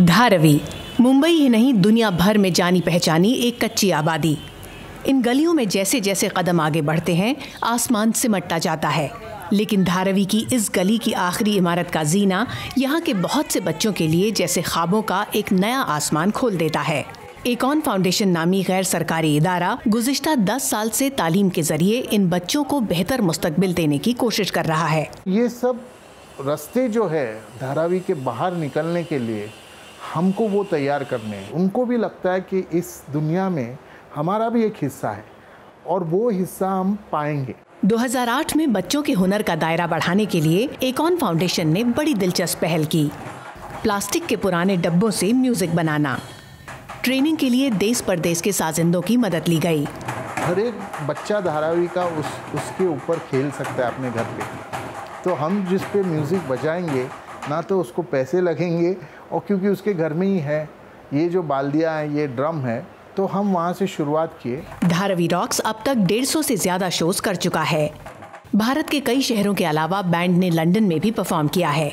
धारावी मुंबई ही नहीं दुनिया भर में जानी पहचानी एक कच्ची आबादी। इन गलियों में जैसे जैसे कदम आगे बढ़ते हैं आसमान सिमटता जाता है, लेकिन धारावी की इस गली की आखिरी इमारत का जीना यहाँ के बहुत से बच्चों के लिए जैसे ख्वाबों का एक नया आसमान खोल देता है। एकॉन फाउंडेशन नामी गैर सरकारी इदारा गुज़िश्ता 10 साल से तालीम के जरिए इन बच्चों को बेहतर मुस्तकबिल देने की कोशिश कर रहा है। ये सब रास्ते जो है धारावी के बाहर निकलने के लिए हमको वो तैयार करने हैं। उनको भी लगता है कि इस दुनिया में हमारा भी एक हिस्सा है और वो हिस्सा हम पाएंगे। 2008 में बच्चों के हुनर का दायरा बढ़ाने के लिए एकॉन फाउंडेशन ने बड़ी दिलचस्प पहल की। प्लास्टिक के पुराने डब्बों से म्यूजिक बनाना, ट्रेनिंग के लिए देश परदेश के साजिंदों की मदद ली गई। हर एक बच्चा धारावी का उसके ऊपर खेल सकता है अपने घर पे, तो हम जिस पे म्यूज़िक बजाएंगे ना तो उसको पैसे लगेंगे, और क्योंकि उसके घर में ही है ये जो बाल्दियाँ हैं, ये ड्रम है, तो हम वहाँ से शुरुआत किए। धारावी रॉक्स अब तक 150 से ज़्यादा शोज कर चुका है। भारत के कई शहरों के अलावा बैंड ने लंदन में भी परफॉर्म किया है।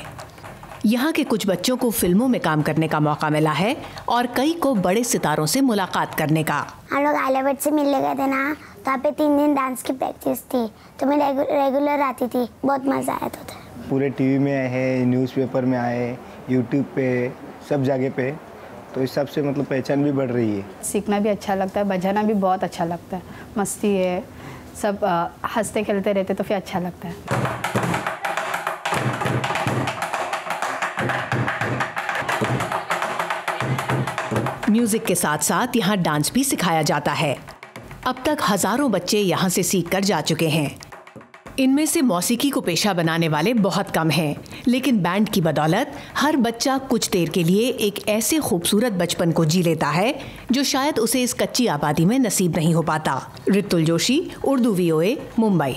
यहाँ के कुछ बच्चों को फिल्मों में काम करने का मौका मिला है और कई को बड़े सितारों से मुलाकात करने का। हम लोग आलियाभट्ट से मिलने गए थे ना, तो यहाँ पे 3 दिन डांस की प्रैक्टिस थी, तो मैं रेगुलर आती थी, बहुत मज़ा आया था। पूरे टीवी में आए हैं, न्यूज़पेपर में आए, यूट्यूब पे, सब जगह पे, तो इस सब से मतलब पहचान भी बढ़ रही है। सीखना भी अच्छा लगता है, बजाना भी बहुत अच्छा लगता है, मस्ती है, सब हंसते खेलते रहते तो फिर अच्छा लगता है। म्यूजिक के साथ साथ यहाँ डांस भी सिखाया जाता है। अब तक हजारों बच्चे यहाँ से सीख कर जा चुके हैं। इनमें से मौसीकी को पेशा बनाने वाले बहुत कम हैं, लेकिन बैंड की बदौलत हर बच्चा कुछ देर के लिए एक ऐसे खूबसूरत बचपन को जी लेता है जो शायद उसे इस कच्ची आबादी में नसीब नहीं हो पाता। ऋतुल जोशी, उर्दू VOA, मुंबई।